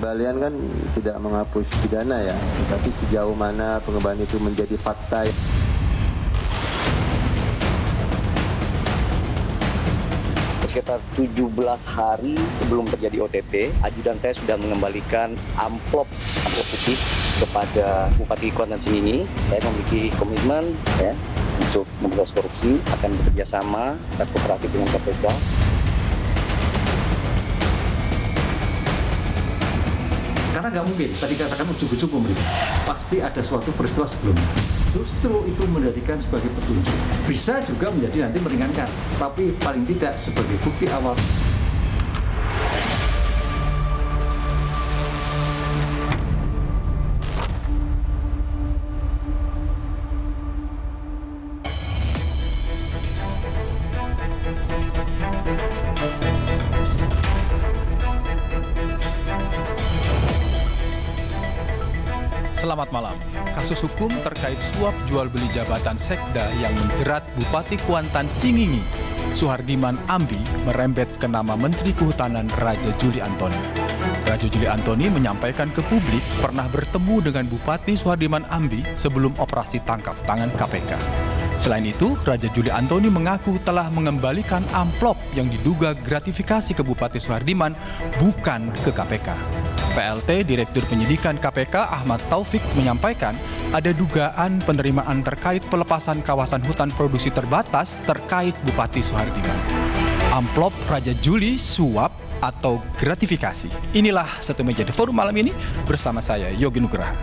Pengembalian kan tidak menghapus pidana ya, tetapi sejauh mana pengembalian itu menjadi fakta. Sekitar 17 hari sebelum terjadi OTT, ajudan saya sudah mengembalikan amplop putih kepada Bupati Kuantan Sengingi. Saya memiliki komitmen ya untuk memberantas korupsi, akan bekerja sama dan kooperatif dengan KPK. Karena nggak mungkin, tadi katakan ujuk-ujuk pemerintah, pasti ada suatu peristiwa sebelumnya. Justru itu menjadikan sebagai petunjuk. Bisa juga menjadi nanti meringankan, tapi paling tidak sebagai bukti awal. Selamat malam. Kasus hukum terkait suap jual beli jabatan Sekda yang menjerat Bupati Kuantan Sengingi, Suhardiman Ambi, merembet ke nama Menteri Kehutanan Raja Juli Antoni. Raja Juli Antoni menyampaikan ke publik pernah bertemu dengan Bupati Suhardiman Ambi sebelum operasi tangkap tangan KPK. Selain itu, Raja Juli Antoni mengaku telah mengembalikan amplop yang diduga gratifikasi ke Bupati Suhardiman bukan ke KPK. PLT Direktur Penyidikan KPK Ahmad Taufik menyampaikan ada dugaan penerimaan terkait pelepasan kawasan hutan produksi terbatas terkait Bupati Suhardiman. Amplop Raja Juli suap atau gratifikasi. Inilah Satu Meja The Forum malam ini bersama saya Yogi Nugraha.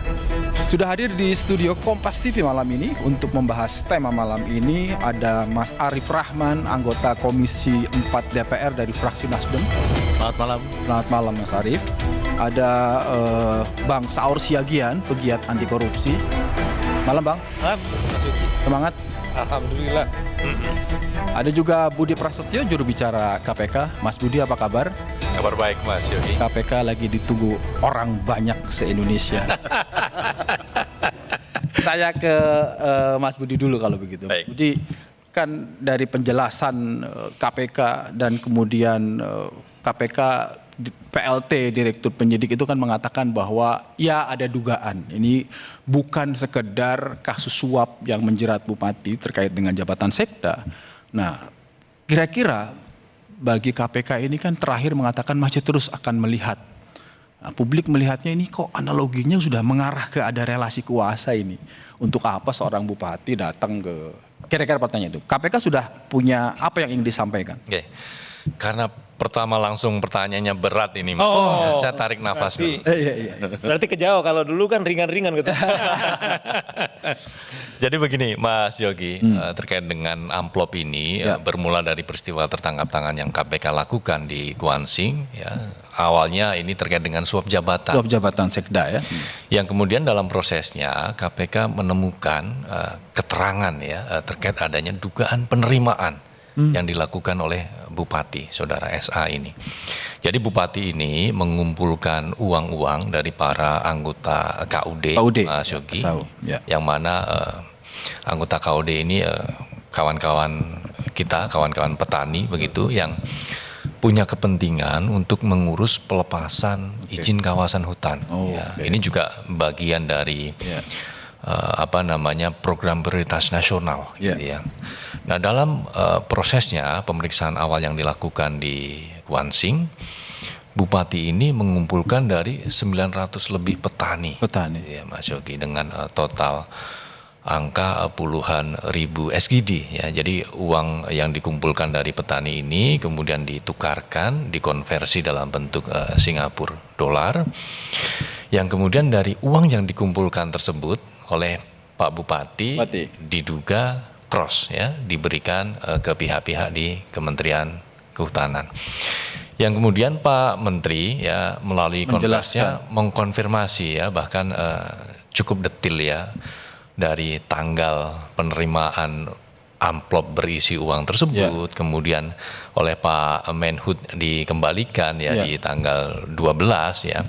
Sudah hadir di studio Kompas TV malam ini untuk membahas tema malam ini ada Mas Arif Rahman, anggota Komisi 4 DPR dari fraksi Nasdem. Selamat malam. Selamat malam Mas Arif. Ada Bang Saur Siagian, pegiat anti korupsi. Malam Bang. Malam, Mas Yogi. Semangat. Alhamdulillah. Ada juga Budi Prasetyo, juru bicara KPK. Mas Budi, apa kabar? Kabar baik Mas Yogi. KPK lagi ditunggu orang banyak se-Indonesia. Saya ke Mas Budi dulu kalau begitu. Baik. Budi, kan dari penjelasan KPK dan kemudian KPK PLT Direktur Penyidik itu kan mengatakan bahwa ya ada dugaan. Ini bukan sekedar kasus suap yang menjerat Bupati terkait dengan jabatan Sekda. Nah, kira-kira bagi KPK ini kan terakhir mengatakan masih terus akan melihat. Nah, publik melihatnya ini kok analoginya sudah mengarah ke ada relasi kuasa ini. Untuk apa seorang bupati datang ke... Kira-kira pertanyaan itu. KPK sudah punya apa yang ingin disampaikan? Oke. Karena pertama langsung pertanyaannya berat ini. Saya tarik nafas dulu. Iya. Berarti kejauh, kalau dulu kan ringan-ringan gitu. Jadi begini Mas Yogi, terkait dengan amplop ini bermula dari peristiwa tertangkap tangan yang KPK lakukan di Kuansing. Ya, awalnya ini terkait dengan suap jabatan. Suap jabatan Sekda ya. Yang kemudian dalam prosesnya KPK menemukan keterangan ya terkait adanya dugaan penerimaan yang dilakukan oleh Bupati, Saudara SA ini. Jadi Bupati ini mengumpulkan uang-uang dari para anggota KUD, Mas Yogi, yang mana anggota KUD ini kawan-kawan kita, kawan-kawan petani begitu, yang punya kepentingan untuk mengurus pelepasan izin kawasan hutan. Ini juga bagian dari program prioritas nasional. Gitu ya. Nah dalam prosesnya pemeriksaan awal yang dilakukan di Kuansing, Bupati ini mengumpulkan dari 900 lebih petani. Ya, Mas Yogi, dengan total angka puluhan ribu SGD. Ya. Jadi uang yang dikumpulkan dari petani ini kemudian ditukarkan, dikonversi dalam bentuk Singapura dolar. Yang kemudian dari uang yang dikumpulkan tersebut oleh Pak Bupati diduga cross ya, diberikan ke pihak-pihak di Kementerian Kehutanan. Yang kemudian Pak Menteri ya melalui konferensinya mengkonfirmasi ya, bahkan cukup detil ya, dari tanggal penerimaan amplop berisi uang tersebut, kemudian oleh Pak Menhub dikembalikan di tanggal 12 ya.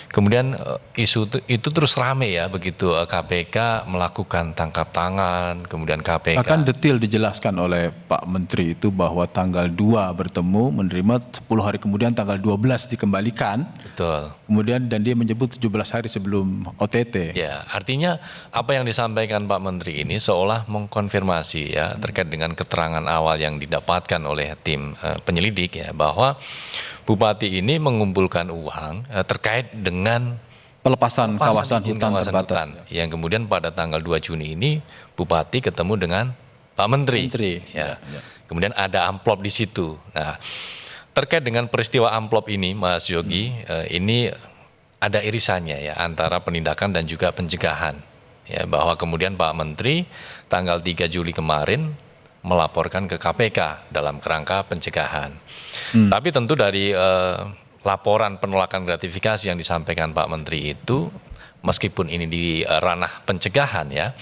Kemudian isu itu terus rame ya begitu KPK melakukan tangkap tangan, kemudian KPK. Akan detail dijelaskan oleh Pak Menteri itu bahwa tanggal 2 bertemu, menerima 10 hari kemudian tanggal 12 dikembalikan. Betul. Kemudian dan dia menyebut 17 hari sebelum OTT. Ya, artinya apa yang disampaikan Pak Menteri ini seolah mengkonfirmasi ya terkait dengan keterangan awal yang didapatkan oleh tim penyelidik ya bahwa Bupati ini mengumpulkan uang terkait dengan Pelepasan kawasan izin hutan kawasan terbatas. hutan. Yang kemudian pada tanggal 2 Juni ini Bupati ketemu dengan Pak Menteri. Ya. Kemudian ada amplop di situ. Nah, terkait dengan peristiwa amplop ini Mas Yogi, ini ada irisannya ya antara penindakan dan juga pencegahan. Ya, bahwa kemudian Pak Menteri tanggal 3 Juli kemarin melaporkan ke KPK dalam kerangka pencegahan. Tapi tentu dari laporan penolakan gratifikasi yang disampaikan Pak Menteri itu, meskipun ini di ranah pencegahan ya,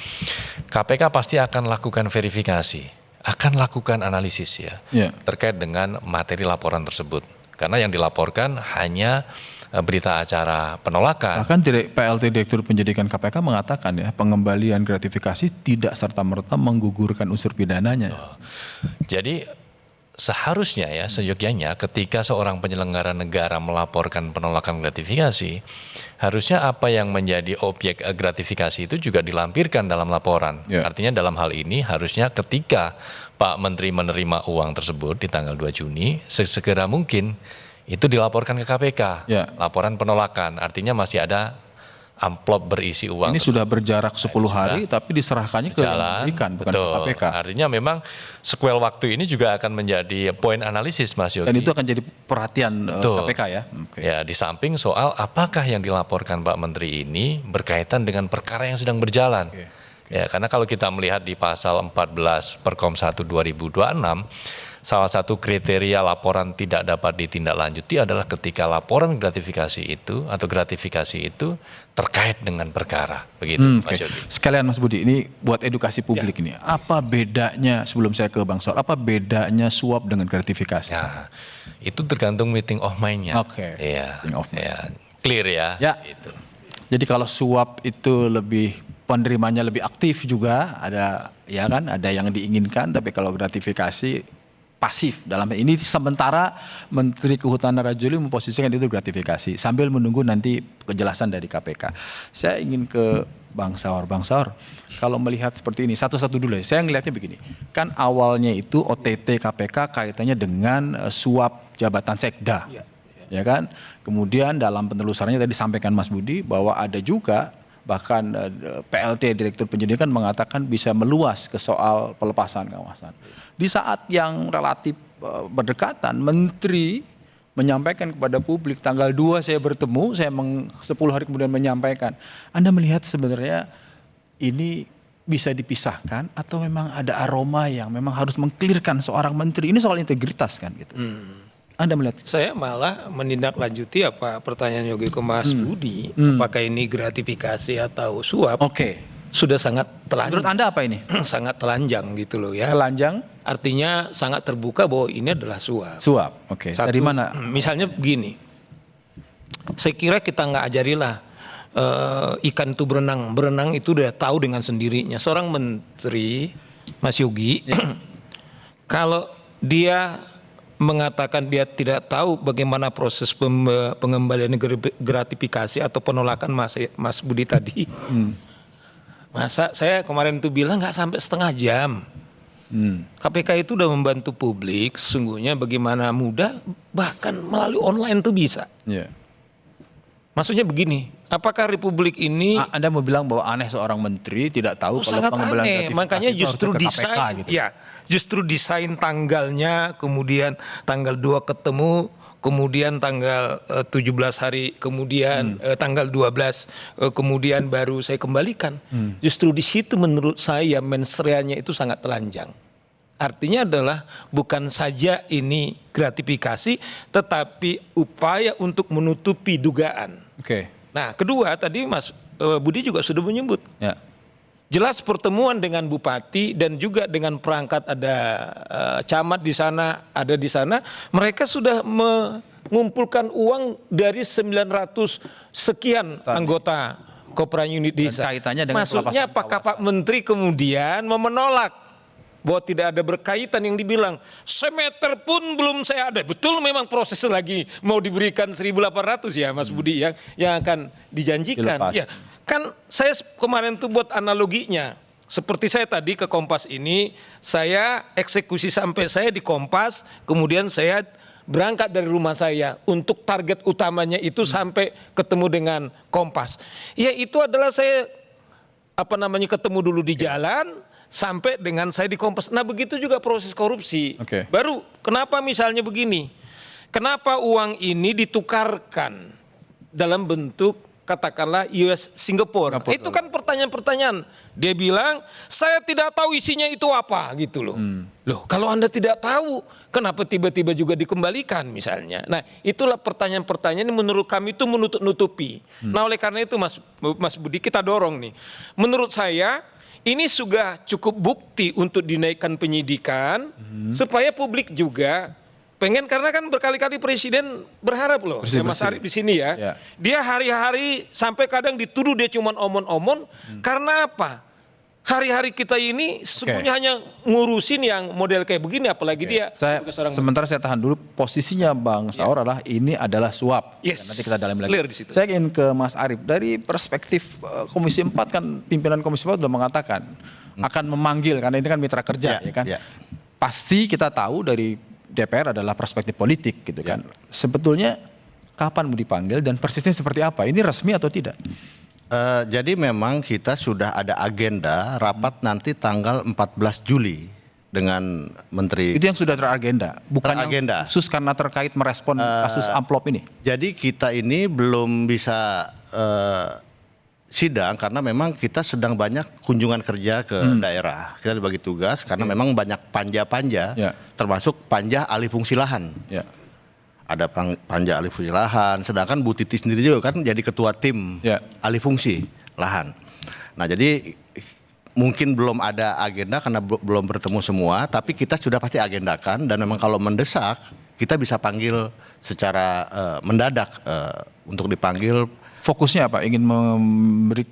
KPK pasti akan lakukan verifikasi, akan lakukan analisis ya, terkait dengan materi laporan tersebut. Karena yang dilaporkan hanya berita acara penolakan. Bahkan PLT Direktur Penyidikan KPK mengatakan ya pengembalian gratifikasi tidak serta-merta menggugurkan unsur pidananya. Jadi seharusnya ya seyogyanya ketika seorang penyelenggara negara melaporkan penolakan gratifikasi, harusnya apa yang menjadi objek gratifikasi itu juga dilampirkan dalam laporan. Artinya dalam hal ini harusnya ketika Pak Menteri menerima uang tersebut di tanggal 2 Juni, sesegera mungkin itu dilaporkan ke KPK, laporan penolakan. Artinya masih ada amplop berisi uang. Ini sudah berjarak 10 hari tapi diserahkannya ke ikan bukan ke KPK. Artinya memang sequel waktu ini juga akan menjadi poin analisis Mas Yogi. Dan itu akan jadi perhatian KPK ya. Ya, di samping soal apakah yang dilaporkan Pak Menteri ini berkaitan dengan perkara yang sedang berjalan. Ya, karena kalau kita melihat di pasal 14 Perkom 1 2026, salah satu kriteria laporan tidak dapat ditindaklanjuti adalah ketika laporan gratifikasi itu atau gratifikasi itu terkait dengan perkara. Begitu Mas Yogi. Sekalian Mas Budi, ini buat edukasi publik ini. Apa bedanya, sebelum saya ke Bang Saur, apa bedanya suap dengan gratifikasi? Nah, itu tergantung meeting of mind-nya. Iya. Clear ya. Gitu. Jadi kalau suap itu lebih penerimanya lebih aktif juga, ada ya kan, ada yang diinginkan, tapi kalau gratifikasi pasif. Dalam ini sementara Menteri Kehutanan Rajuli memposisikan itu gratifikasi sambil menunggu nanti kejelasan dari KPK. Saya ingin ke Bang Saur. Bang Saur, kalau melihat seperti ini satu-satu dulu ya. Saya ngelihatnya begini. Kan awalnya itu OTT KPK kaitannya dengan suap jabatan sekda. Ya kan? Kemudian dalam penelusurannya tadi disampaikan Mas Budi bahwa ada juga bahkan PLT Direktur Penyidikan mengatakan bisa meluas ke soal pelepasan kawasan. Di saat yang relatif berdekatan, Menteri menyampaikan kepada publik tanggal 2 saya bertemu, 10 hari kemudian menyampaikan. Anda melihat sebenarnya ini bisa dipisahkan atau memang ada aroma yang memang harus mengklirkan seorang menteri? Ini soal integritas kan gitu. Anda melihat? Saya malah menindaklanjuti apa pertanyaan Yogi ke Mas Budi, apakah ini gratifikasi atau suap? Sudah sangat telanjang. Menurut Anda apa ini? Sangat telanjang gitu loh ya. Telanjang? Artinya sangat terbuka bahwa ini adalah suap. Suap, Dari mana? Misalnya begini, saya kira kita nggak ajarilah ikan itu berenang. Berenang itu udah tahu dengan sendirinya. Seorang menteri, Mas Yogi, kalau dia mengatakan dia tidak tahu bagaimana proses pengembalian gratifikasi atau penolakan Mas Budi tadi. Masa saya kemarin itu bilang nggak sampai setengah jam. KPK itu udah membantu publik sesungguhnya bagaimana mudah, bahkan melalui online tuh bisa. Maksudnya begini, apakah Republik ini Anda mau bilang bahwa aneh seorang menteri tidak tahu kalau sangat pengembalian aneh, gratifikasi makanya itu justru harus ke KPK, desain gitu. justru desain tanggalnya, kemudian tanggal 2 ketemu, kemudian tanggal 17 hari kemudian tanggal 12 kemudian baru saya kembalikan. Justru di situ menurut saya mensreanya itu sangat telanjang. Artinya adalah bukan saja ini gratifikasi tetapi upaya untuk menutupi dugaan. Nah, kedua tadi Mas Budi juga sudah menyebut. jelas pertemuan dengan bupati dan juga dengan perangkat ada camat di sana, ada di sana, mereka sudah mengumpulkan uang dari 900 sekian anggota Kopra unit desa. kaitannya dengan Maksudnya pelepasan apakah Pak Menteri kemudian menolak bahwa tidak ada berkaitan yang dibilang semeter pun belum saya ada. Betul memang proses lagi mau diberikan 1.800 ya Mas Budi yang akan dijanjikan. Dilepas. Ya, kan saya kemarin tuh buat analoginya. Seperti saya tadi ke Kompas ini, saya eksekusi sampai saya di Kompas, kemudian saya berangkat dari rumah saya untuk target utamanya itu sampai ketemu dengan Kompas. Ya itu adalah saya ketemu dulu di jalan sampai dengan saya di Kompas. Nah begitu juga proses korupsi. Oke. Baru kenapa misalnya begini, kenapa uang ini ditukarkan dalam bentuk katakanlah US Singapore. Itu kan pertanyaan-pertanyaan. Dia bilang saya tidak tahu isinya itu apa gitu loh. Loh kalau Anda tidak tahu kenapa tiba-tiba juga dikembalikan misalnya. Nah itulah pertanyaan-pertanyaan yang menurut kami itu menutup-nutupi. Nah oleh karena itu Mas Budi kita dorong nih. Menurut saya ini sudah cukup bukti untuk dinaikkan penyidikan supaya publik juga pengen, karena kan berkali-kali Presiden berharap loh, Mas Arief di sini ya. Dia hari-hari sampai kadang dituduh dia cuma omon-omon karena apa? Hari-hari kita ini sebenarnya hanya ngurusin yang model kayak begini, apalagi dia Sementara saya tahan dulu, posisinya Bang Saur adalah ini adalah suap. Yes. Nanti kita dalam lagi. Clear di situ. Saya ingin ke Mas Arief, dari perspektif Komisi 4 kan pimpinan Komisi 4 sudah mengatakan akan memanggil, karena ini kan mitra kerja ya kan. Pasti kita tahu dari DPR adalah perspektif politik gitu kan. Sebetulnya kapan mau dipanggil dan persisnya seperti apa? Ini resmi atau tidak? Jadi memang kita sudah ada agenda rapat nanti tanggal 14 Juli dengan Menteri. Itu yang sudah teragenda, bukan Teragenda. yang khusus karena terkait merespon kasus amplop ini. Jadi kita ini belum bisa sidang karena memang kita sedang banyak kunjungan kerja ke daerah. Kita dibagi tugas karena memang banyak panja-panja, termasuk panja alih fungsi lahan. Ada panja alih fungsi lahan, sedangkan Bu Titi sendiri juga kan jadi ketua tim alih fungsi lahan. Nah jadi mungkin belum ada agenda karena belum bertemu semua, tapi kita sudah pasti agendakan dan memang kalau mendesak kita bisa panggil secara mendadak untuk dipanggil. Fokusnya apa? Ingin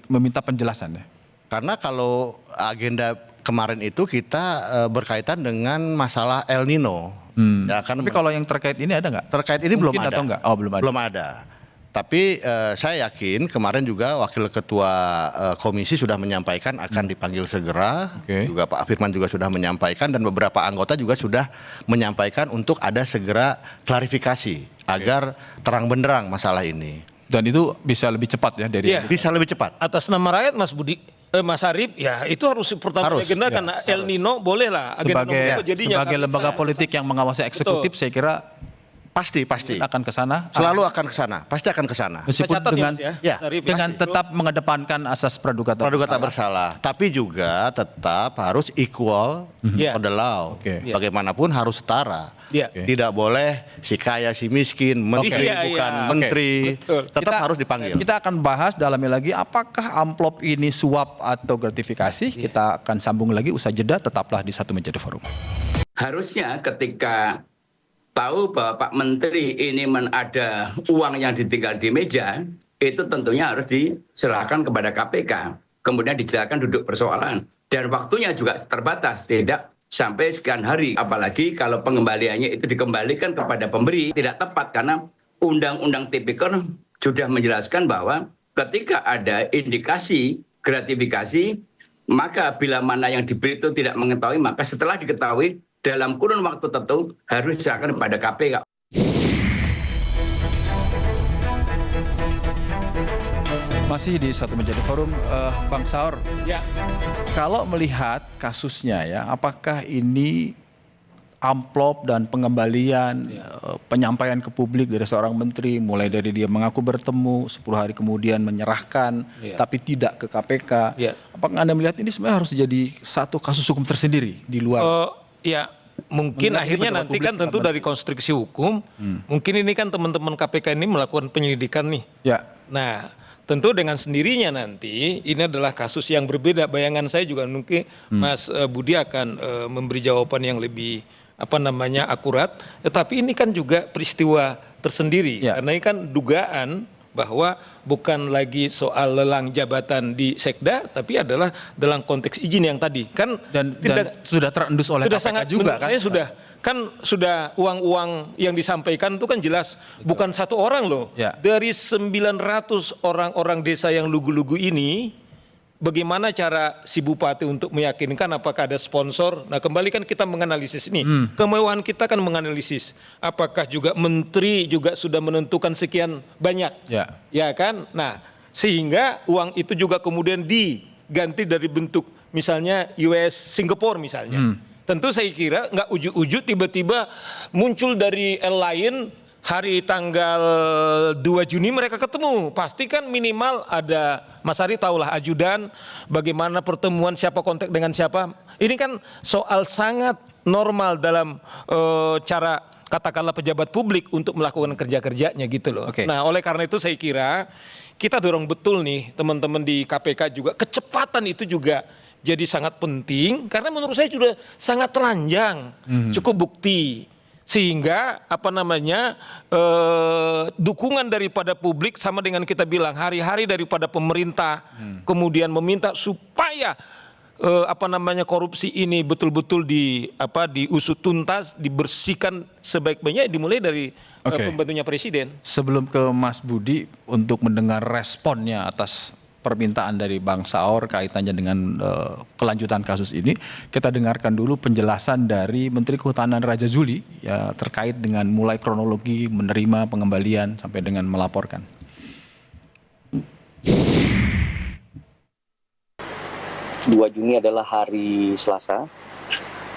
meminta penjelasan ya? Karena kalau agenda kemarin itu kita berkaitan dengan masalah El Nino. Ya, kan Tapi kalau yang terkait ini ada nggak? terkait ini belum Mungkin ada. atau nggak? Oh, belum ada. Belum ada. Tapi saya yakin kemarin juga Wakil Ketua Komisi sudah menyampaikan akan dipanggil segera. Juga Pak Firman juga sudah menyampaikan dan beberapa anggota juga sudah menyampaikan untuk ada segera klarifikasi agar terang benderang masalah ini. Dan itu bisa lebih cepat ya dari Bisa lebih cepat. Atas nama rakyat Mas Budi, Mas Arief, ya itu harus pertama agenda karena El Nino boleh lah agenda nomor jadinya. Sebagai lembaga politik yang mengawasi eksekutif, saya kira Pasti akan ke sana. selalu akan ke sana, pasti akan ke sana. Meskipun Catat dengan ya, Mas Arief, dengan tetap mengedepankan asas praduga bersalah, tapi juga tetap harus equal for the law. Bagaimanapun harus setara. Tidak boleh si kaya si miskin, menteri bukan menteri, tetap harus dipanggil. Kita akan bahas dalamnya lagi apakah amplop ini suap atau gratifikasi. Kita akan sambung lagi usai jeda, tetaplah di Satu Meja The Forum. Harusnya ketika tahu bahwa Pak Menteri ini ada uang yang ditinggal di meja, itu tentunya harus diserahkan kepada KPK. Kemudian dijelaskan duduk persoalan. Dan waktunya juga terbatas, tidak sampai sekian hari. Apalagi kalau pengembaliannya itu dikembalikan kepada pemberi, tidak tepat karena Undang-Undang Tipikor sudah menjelaskan bahwa ketika ada indikasi gratifikasi, maka bila mana yang diberi itu tidak mengetahui, maka setelah diketahui, dalam kurun waktu tertentu harus diserahkan kepada KPK. Masih di Satu Meja The Forum, Bang Saur. Kalau melihat kasusnya ya, apakah ini amplop dan pengembalian penyampaian ke publik dari seorang menteri, mulai dari dia mengaku bertemu 10 hari kemudian menyerahkan tapi tidak ke KPK. Apakah Anda melihat ini sebenarnya harus jadi satu kasus hukum tersendiri di luar? Mungkin akhirnya nanti kan tentu dari konstruksi hukum, mungkin ini kan teman-teman KPK ini melakukan penyelidikan nih. Nah, tentu dengan sendirinya nanti ini adalah kasus yang berbeda. Bayangan saya juga mungkin Mas Budi akan memberi jawaban yang lebih akurat. Tetapi ini kan juga peristiwa tersendiri karena ini kan dugaan bahwa bukan lagi soal lelang jabatan di Sekda, tapi adalah dalam konteks izin yang tadi kan dan sudah terendus oleh sudah KPK sangat, juga kan? Saya sudah uang-uang yang disampaikan itu kan jelas bukan satu orang loh. Dari 900 orang-orang desa yang lugu-lugu ini, bagaimana cara si bupati untuk meyakinkan apakah ada sponsor? Nah, kembali kan kita menganalisis ini. Kemewahan kita kan menganalisis apakah juga menteri juga sudah menentukan sekian banyak. Ya kan? Nah, sehingga uang itu juga kemudian diganti dari bentuk misalnya US Singapore misalnya. Tentu saya kira nggak ujuk-ujuk tiba-tiba muncul dari lain hari tanggal 2 Juni mereka ketemu. Pasti kan minimal ada, Mas Ari tahulah ajudan, bagaimana pertemuan, siapa kontak dengan siapa. Ini kan soal sangat normal dalam cara katakanlah pejabat publik untuk melakukan kerja-kerjanya gitu loh. Nah, oleh karena itu saya kira kita dorong betul nih teman-teman di KPK juga, kecepatan itu juga jadi sangat penting karena menurut saya sudah sangat telanjang, cukup bukti. Sehingga dukungan daripada publik sama dengan kita bilang hari-hari daripada pemerintah kemudian meminta supaya korupsi ini betul-betul diusut tuntas, dibersihkan sebaik-baiknya, dimulai dari pembantunya presiden. Sebelum ke Mas Budi untuk mendengar responnya atas permintaan dari Bang Saur kaitannya dengan kelanjutan kasus ini, kita dengarkan dulu penjelasan dari Menteri Kehutanan Raja Zuli ya terkait dengan mulai kronologi menerima pengembalian sampai dengan melaporkan. 2 Juni adalah hari Selasa.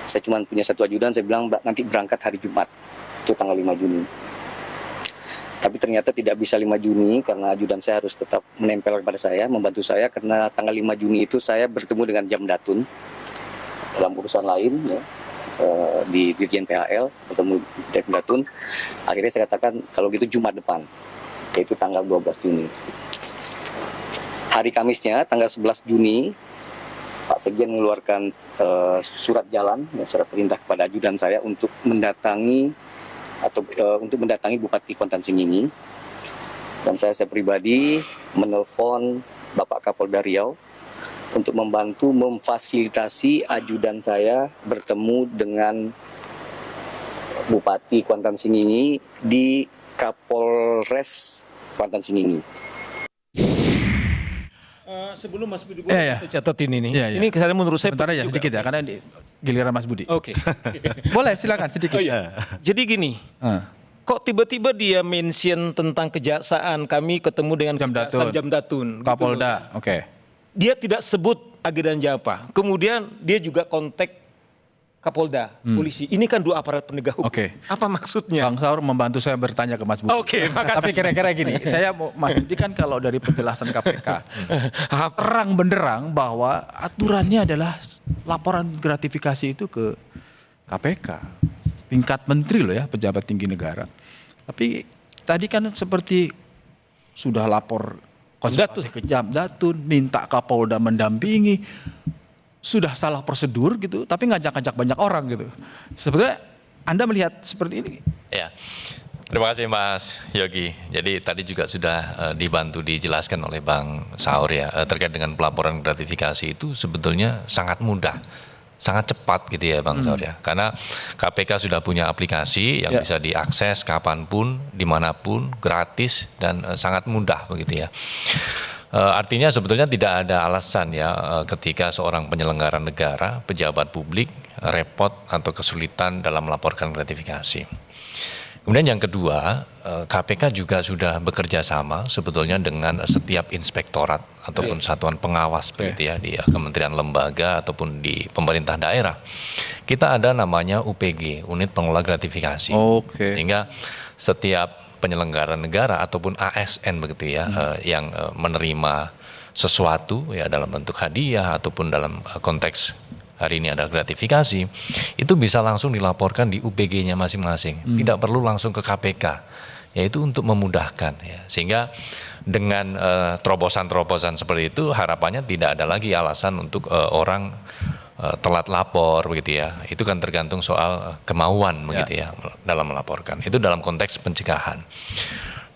Saya cuma punya satu ajudan, saya bilang nanti berangkat hari Jumat, itu tanggal 5 Juni. Tapi ternyata tidak bisa 5 Juni karena ajudan saya harus tetap menempel kepada saya, membantu saya, karena tanggal 5 Juni itu saya bertemu dengan Jamdatun dalam urusan lain ya, di Dirjen PHL, bertemu Jamdatun. Akhirnya saya katakan kalau gitu Jumat depan, yaitu tanggal 12 Juni. Hari Kamisnya tanggal 11 Juni Pak Sekjen mengeluarkan surat jalan, surat perintah kepada ajudan saya untuk mendatangi Bupati Kuantan Singingi, dan saya pribadi menelpon Bapak Kapolda Riau untuk membantu memfasilitasi ajudan saya bertemu dengan Bupati Kuantan Singingi di Kapolres Kuantan Singingi. Sebelum Mas Budi saya catatin ini. Ini karena menurut saya sebentar ya sedikit ya karena giliran Mas Budi. Boleh silakan sedikit. Jadi gini, kok tiba-tiba dia mention tentang kejaksaan, kami ketemu dengan Jamdatun, Kapolda. Gitu. Dia tidak sebut agendanya apa. Kemudian dia juga kontak Kapolda, polisi. Ini kan dua aparat penegak hukum. Apa maksudnya? Bang Saur membantu saya bertanya ke Mas Budi. Makasih. Tapi kira-kira gini, Mas Budi kan kalau dari penjelasan KPK, terang benderang bahwa aturannya adalah laporan gratifikasi itu ke KPK. Tingkat menteri loh ya, pejabat tinggi negara. Tapi tadi kan seperti sudah lapor konsultasi ke Jamdatun, minta Kapolda mendampingi. Sudah salah prosedur gitu, tapi ngajak-ngajak banyak orang gitu. Sebenarnya Anda melihat seperti ini? Ya, terima kasih Mas Yogi. Jadi tadi juga sudah dibantu dijelaskan oleh Bang Saur ya, terkait dengan pelaporan gratifikasi itu sebetulnya sangat mudah, sangat cepat gitu ya Bang Saur ya. Karena KPK sudah punya aplikasi yang bisa diakses kapanpun, dimanapun, gratis dan sangat mudah begitu ya. Artinya sebetulnya tidak ada alasan ya ketika seorang penyelenggara negara, pejabat publik repot atau kesulitan dalam melaporkan gratifikasi. Kemudian yang kedua, KPK juga sudah bekerja sama sebetulnya dengan setiap inspektorat ataupun satuan pengawas begitu ya di kementerian lembaga ataupun di pemerintah daerah. Kita ada namanya UPG, Unit Pengelola Gratifikasi. Sehingga setiap penyelenggara negara ataupun ASN begitu ya yang menerima sesuatu ya dalam bentuk hadiah ataupun dalam konteks hari ini ada gratifikasi, itu bisa langsung dilaporkan di UPG-nya masing-masing, tidak perlu langsung ke KPK. yaitu untuk memudahkan ya. Sehingga dengan terobosan-terobosan seperti itu harapannya tidak ada lagi alasan untuk orang telat lapor begitu ya. Itu kan tergantung soal kemauan begitu ya dalam melaporkan. Itu dalam konteks pencegahan.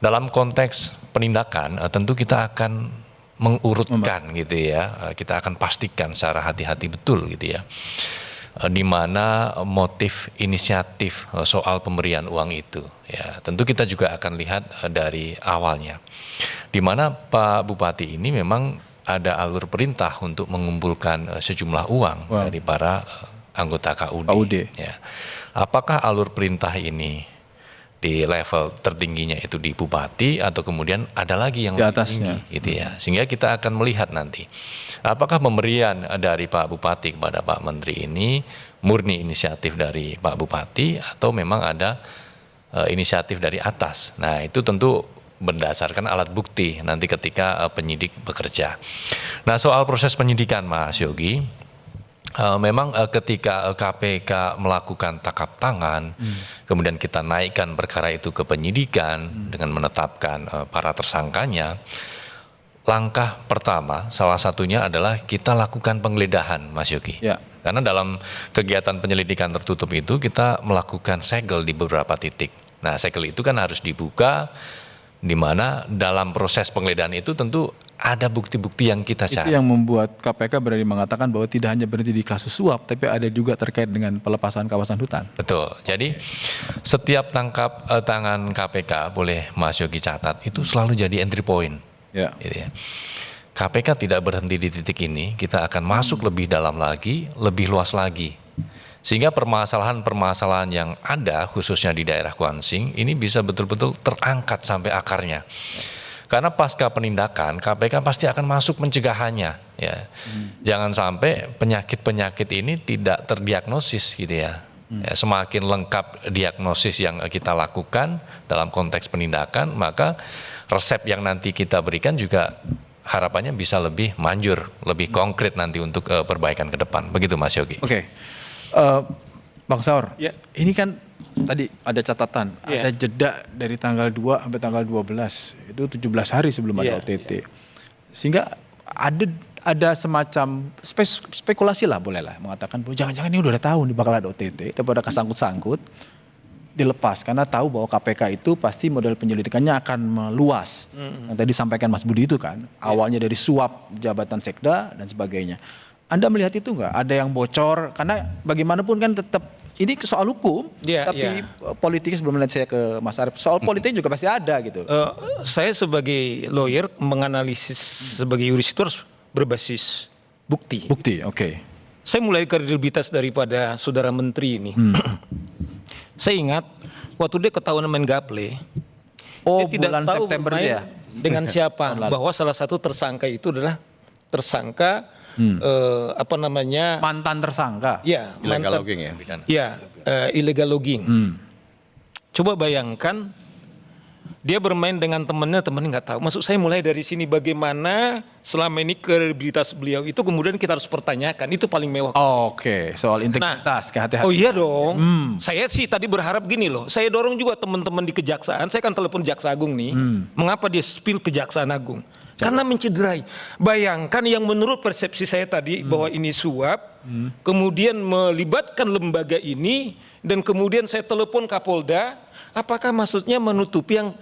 Dalam konteks penindakan tentu kita akan mengurutkan gitu ya. Kita akan pastikan secara hati-hati betul gitu ya. Di mana motif inisiatif soal pemberian uang itu ya tentu kita juga akan lihat dari awalnya, di mana Pak Bupati ini memang ada alur perintah untuk mengumpulkan sejumlah uang dari para anggota KUD. Ya. Apakah alur perintah ini di level tertingginya itu di Bupati atau kemudian ada lagi yang lebih tinggi gitu ya, sehingga kita akan melihat nanti apakah pemberian dari Pak Bupati kepada Pak Menteri ini murni inisiatif dari Pak Bupati atau memang ada inisiatif dari atas. Nah itu tentu berdasarkan alat bukti nanti ketika penyidik bekerja. Nah soal proses penyidikan Mas Yogi, memang ketika KPK melakukan tangkap tangan, kemudian kita naikkan perkara itu ke penyidikan dengan menetapkan para tersangkanya, langkah pertama salah satunya adalah kita lakukan penggeledahan Mas Yogi. Ya. Karena dalam kegiatan penyelidikan tertutup itu kita melakukan segel di beberapa titik. Nah segel itu kan harus dibuka, di mana dalam proses penggeledahan itu tentu ada bukti-bukti yang kita cari. Itu yang membuat KPK berani mengatakan bahwa tidak hanya berhenti di kasus suap, tapi ada juga terkait dengan pelepasan kawasan hutan. Betul. Jadi setiap tangkap tangan KPK, boleh Mas Yogi catat, itu selalu jadi entry point. Ya. Gitu ya. KPK tidak berhenti di titik ini, kita akan masuk lebih dalam lagi, lebih luas lagi. Sehingga permasalahan-permasalahan yang ada khususnya di daerah Kuansing ini bisa betul-betul terangkat sampai akarnya. Karena pasca penindakan KPK pasti akan masuk pencegahannya ya. Jangan sampai penyakit-penyakit ini tidak terdiagnosis gitu ya. Ya, semakin lengkap diagnosis yang kita lakukan dalam konteks penindakan, maka resep yang nanti kita berikan juga harapannya bisa lebih manjur, lebih konkret nanti untuk perbaikan ke depan. Begitu Mas Yogi. Oke. Bang Saur, ini kan tadi ada catatan, ada jeda dari tanggal 2 sampai tanggal 12, itu 17 hari sebelum ada OTT. Sehingga ada semacam spekulasi lah, boleh lah, mengatakan bahwa jangan-jangan ini udah tahu nih bakal ada OTT, daripada kesangkut-sangkut, dilepas. Karena tahu bahwa KPK itu pasti model penyelidikannya akan meluas. Yang tadi disampaikan Mas Budi itu kan, awalnya dari suap jabatan sekda dan sebagainya. Anda melihat itu nggak? Ada yang bocor? Karena bagaimanapun kan tetap ini soal hukum, tapi politiknya sebelum nanti saya ke Mas Arief, soal politik juga pasti ada gitu. Saya sebagai lawyer menganalisis sebagai yuris itu harus berbasis bukti. Bukti, oke. Saya mulai kredibilitas daripada saudara menteri ini. Saya ingat waktu dia ketahuan main gaple, dia tidak tahu September bermain dengan siapa. Bahwa salah satu tersangka itu adalah tersangka mantan tersangka. Ya, illegal logging ya. Ya, illegal logging. Coba bayangkan dia bermain dengan temennya nggak tahu. Maksud saya mulai dari sini, bagaimana selama ini kredibilitas beliau itu kemudian kita harus pertanyakan. Itu paling mewah. Oke, soal integritas, kehati-hatian. Oh iya dong. Saya sih tadi berharap gini loh. Saya dorong juga teman-teman di Kejaksaan. Saya kan telepon Jaksa Agung nih. Mengapa dia spill Kejaksaan Agung? Karena mencederai. Bayangkan yang menurut persepsi saya tadi bahwa ini suap, kemudian melibatkan lembaga ini, dan kemudian saya telepon Kapolda, apakah maksudnya menutupi yang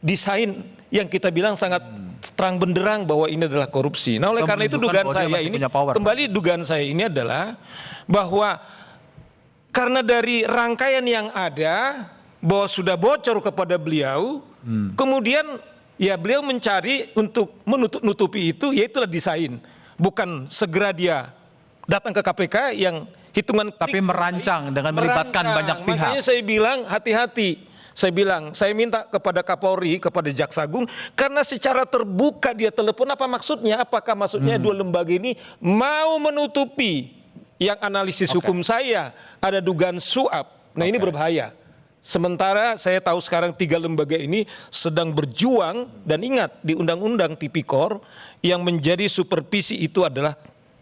desain yang kita bilang sangat terang benderang bahwa ini adalah korupsi. Nah oleh karena itu dugaan saya ini, kembali dugaan saya ini adalah bahwa karena dari rangkaian yang ada, bahwa sudah bocor kepada beliau, kemudian ya beliau mencari untuk menutupi itu, yaitulah desain. Bukan segera dia datang ke KPK yang hitungan tapi merancang dengan melibatkan banyak pihak. Makanya saya bilang hati-hati. Saya minta kepada Kapolri, kepada Jaksa Agung, karena secara terbuka dia telepon, apa maksudnya? Apakah maksudnya dua lembaga ini mau menutupi yang analisis hukum saya ada dugaan suap? Nah ini berbahaya. Sementara saya tahu sekarang 3 lembaga ini sedang berjuang, dan ingat di Undang-Undang Tipikor yang menjadi supervisi itu adalah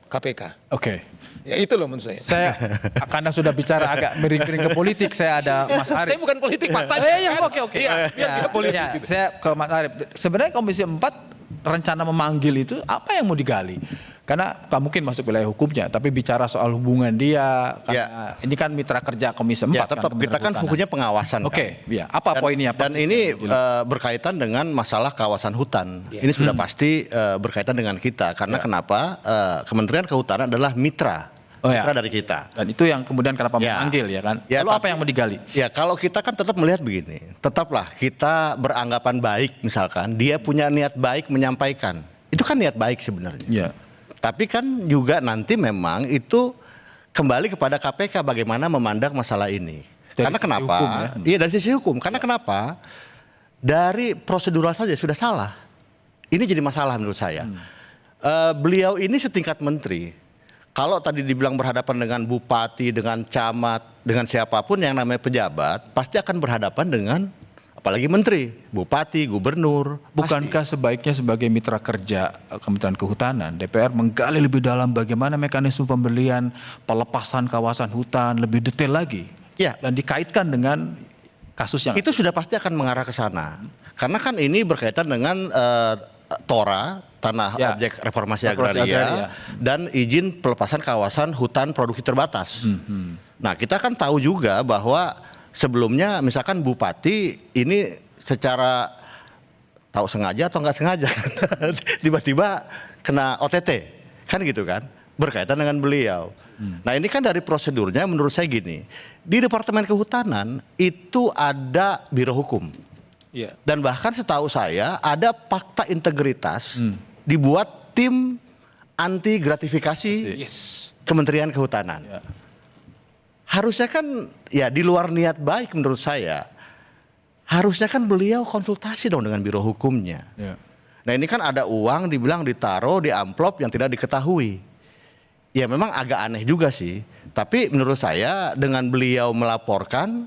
KPK. Oke. Ya itu loh menurut saya. Saya karena sudah bicara agak miring-miring ke politik, saya ada Mas Arief. Saya bukan politik faktanya. Oke. Iya, politik gitu. Saya ke Mas Arief. Sebenarnya Komisi 4 rencana memanggil itu apa yang mau digali? Karena tak mungkin masuk wilayah hukumnya, tapi bicara soal hubungan dia, karena ini kan mitra kerja Komisi 4. Ya, tetap kita kan hukumnya pengawasan. Oke, ya. Apa poinnya? Dan ini berkaitan dengan masalah kawasan hutan. Ini sudah pasti berkaitan dengan kita. Karena kenapa? Kementerian Kehutanan adalah mitra. Mitra dari kita. Dan itu yang kemudian kenapa memanggil ya kan? Lalu apa yang mau digali? Ya kalau kita kan tetap melihat begini. Tetaplah kita beranggapan baik misalkan. Dia punya niat baik menyampaikan. Itu kan niat baik sebenarnya. Ya. Tapi kan juga nanti memang itu kembali kepada KPK bagaimana memandang masalah ini. Karena kenapa? Iya dari sisi hukum. Karena kenapa? Dari prosedural saja sudah salah. Ini jadi masalah menurut saya. Beliau ini setingkat menteri. Kalau tadi dibilang berhadapan dengan bupati, dengan camat, dengan siapapun yang namanya pejabat, pasti akan berhadapan dengan apalagi menteri, bupati, gubernur. Bukankah sebaiknya sebagai mitra kerja Kementerian Kehutanan, DPR menggali lebih dalam bagaimana mekanisme pembelian, pelepasan kawasan hutan lebih detail lagi? Ya. Dan dikaitkan dengan kasus yang itu sudah pasti akan mengarah ke sana. Karena kan ini berkaitan dengan TORA, tanah objek reformasi agraria, dan izin pelepasan kawasan hutan produksi terbatas. Nah kita kan tahu juga bahwa sebelumnya misalkan bupati ini secara tahu sengaja atau nggak sengaja tiba-tiba kena OTT kan gitu kan, berkaitan dengan beliau. Nah ini kan dari prosedurnya menurut saya gini, di Departemen Kehutanan itu ada Biro Hukum. Dan bahkan setahu saya ada fakta integritas dibuat tim anti gratifikasi Kementerian Kehutanan. Harusnya kan ya di luar niat baik menurut saya, harusnya kan beliau konsultasi dong dengan Biro Hukumnya. Nah ini kan ada uang dibilang ditaruh di amplop yang tidak diketahui. Ya memang agak aneh juga sih, tapi menurut saya dengan beliau melaporkan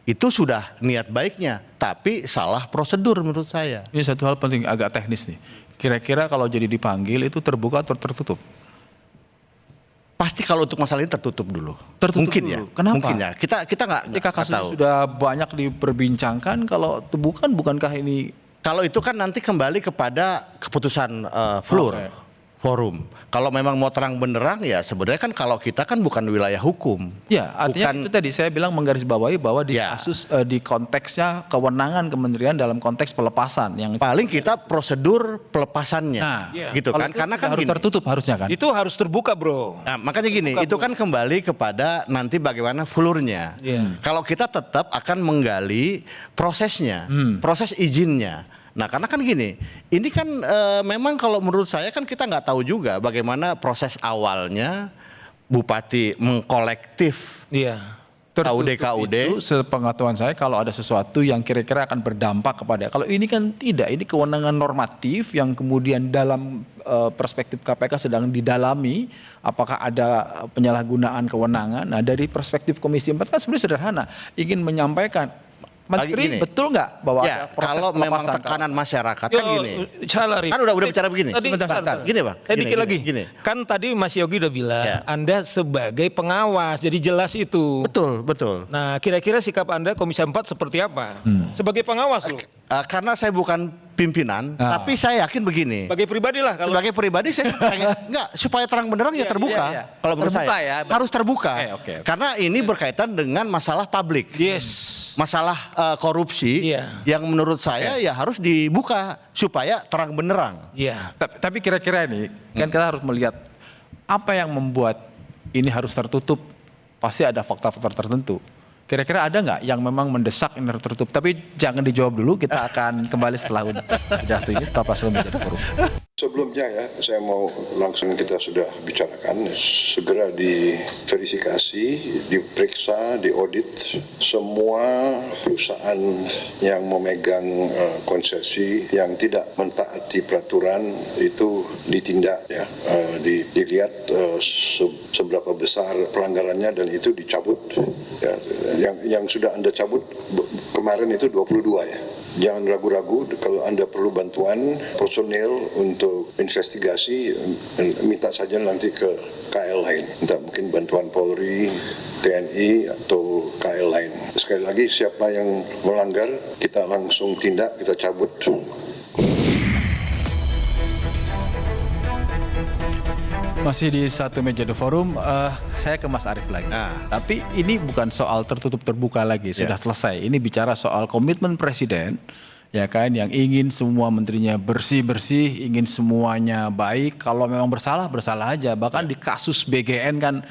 itu sudah niat baiknya, tapi salah prosedur menurut saya. Ini satu hal penting agak teknis nih. Kira-kira kalau jadi dipanggil itu terbuka atau tertutup? Pasti kalau untuk masalah ini tertutup dulu. Tertutup mungkin dulu. Ya. Kenapa? Mungkin ya. Kita nggak kasusnya tahu. Sudah banyak diperbincangkan. Kalau bukankah ini? Kalau itu kan nanti kembali kepada keputusan forum. Kalau memang mau terang benderang ya sebenarnya kan kalau kita kan bukan wilayah hukum. Ya artinya itu tadi saya bilang menggarisbawahi bahwa di kasus di konteksnya kewenangan kementerian dalam konteks pelepasan yang paling kita prosedur pelepasannya, gitu kan? Karena kan harus tertutup harusnya kan? Itu harus terbuka bro. Nah, makanya gini, itu kan kembali kepada nanti bagaimana fulurnya. Kalau kita tetap akan menggali prosesnya, proses izinnya. Nah karena kan gini, ini kan memang kalau menurut saya kan kita nggak tahu juga bagaimana proses awalnya Bupati mengkolektif KUD. Itu sepengetahuan saya kalau ada sesuatu yang kira-kira akan berdampak kepada, kalau ini kan tidak, ini kewenangan normatif yang kemudian dalam perspektif KPK sedang didalami apakah ada penyalahgunaan kewenangan. Nah dari perspektif Komisi 4 kan sebenarnya sederhana, ingin menyampaikan Menteri betul nggak bahwa ya, ada proses kalau memang tekanan masyarakat kan gini. Kan udah bicara begini. Gini Bang. Saya dikit lagi. Kan tadi Mas Yogi udah bilang Anda sebagai pengawas, jadi jelas itu. Betul. Nah, kira-kira sikap Anda Komisi 4 seperti apa? Sebagai pengawas loh. Karena saya bukan pimpinan, tapi saya yakin begini. Sebagai pribadi lah. Kalau sebagai pribadi saya pengen, supaya terang benderang ya terbuka. Kalau menurut saya harus terbuka. Karena ini berkaitan dengan masalah publik. Masalah korupsi yang menurut saya ya harus dibuka supaya terang benderang. Tapi kira-kira ini kan kita harus melihat apa yang membuat ini harus tertutup. Pasti ada faktor-faktor tertentu. Kira-kira ada nggak yang memang mendesak ini tertutup? Tapi jangan dijawab dulu, kita akan kembali setelah sudah ini tetap menjadi forum. Sebelumnya ya, saya mau langsung kita sudah bicarakan, segera diverifikasi, diperiksa, diaudit semua perusahaan yang memegang konsesi yang tidak mentaati peraturan itu ditindak ya, dilihat seberapa besar pelanggarannya dan itu dicabut ya. Yang sudah Anda cabut kemarin itu 22 ya. jangan ragu-ragu kalau Anda perlu bantuan personil untuk investigasi, minta saja nanti ke KL lain. Minta mungkin bantuan Polri, TNI atau KL lain. Sekali lagi siapa yang melanggar kita langsung tindak, kita cabut. Masih di satu meja The Forum, saya ke Mas Arief lagi. Tapi ini bukan soal tertutup terbuka lagi, sudah selesai. Ini bicara soal komitmen Presiden, ya kan, yang ingin semua menterinya bersih-bersih, ingin semuanya baik. Kalau memang bersalah, bersalah aja. Bahkan di kasus BGN kan,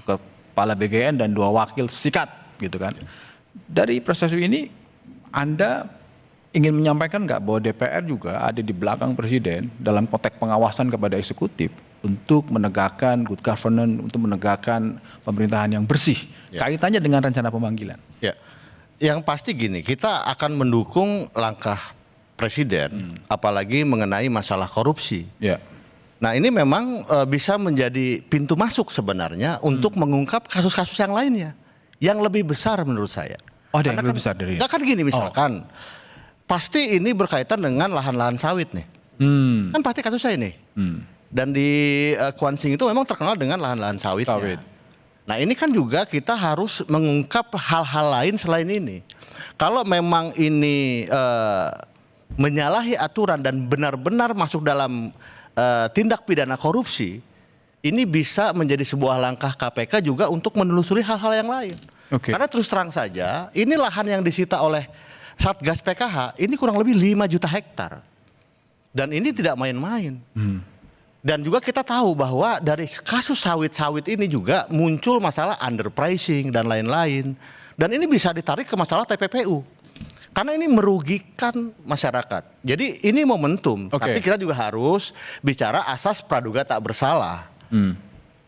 kepala BGN dan 2 wakil sikat, gitu kan. Dari perspektif ini, Anda ingin menyampaikan nggak bahwa DPR juga ada di belakang Presiden dalam konteks pengawasan kepada eksekutif untuk menegakkan good governance, untuk menegakkan pemerintahan yang bersih. Kaitannya dengan rencana pemanggilan. Ya, yang pasti gini, kita akan mendukung langkah Presiden, apalagi mengenai masalah korupsi. Nah ini memang bisa menjadi pintu masuk sebenarnya untuk mengungkap kasus-kasus yang lainnya, yang lebih besar menurut saya. Oh, ada yang lebih besar dari ini? Kan gini misalkan, pasti ini berkaitan dengan lahan-lahan sawit nih. Kan pasti kasusnya ini. Dan di Kwan Sing itu memang terkenal dengan lahan-lahan sawitnya. Nah ini kan juga kita harus mengungkap hal-hal lain selain ini. Kalau memang ini menyalahi aturan dan benar-benar masuk dalam tindak pidana korupsi, ini bisa menjadi sebuah langkah KPK juga untuk menelusuri hal-hal yang lain. Karena terus terang saja, ini lahan yang disita oleh Satgas PKH ini kurang lebih 5 juta hektar. Dan ini tidak main-main. Dan juga kita tahu bahwa dari kasus sawit-sawit ini juga muncul masalah underpricing dan lain-lain. Dan ini bisa ditarik ke masalah TPPU. Karena ini merugikan masyarakat. Jadi ini momentum. Tapi kita juga harus bicara asas praduga tak bersalah.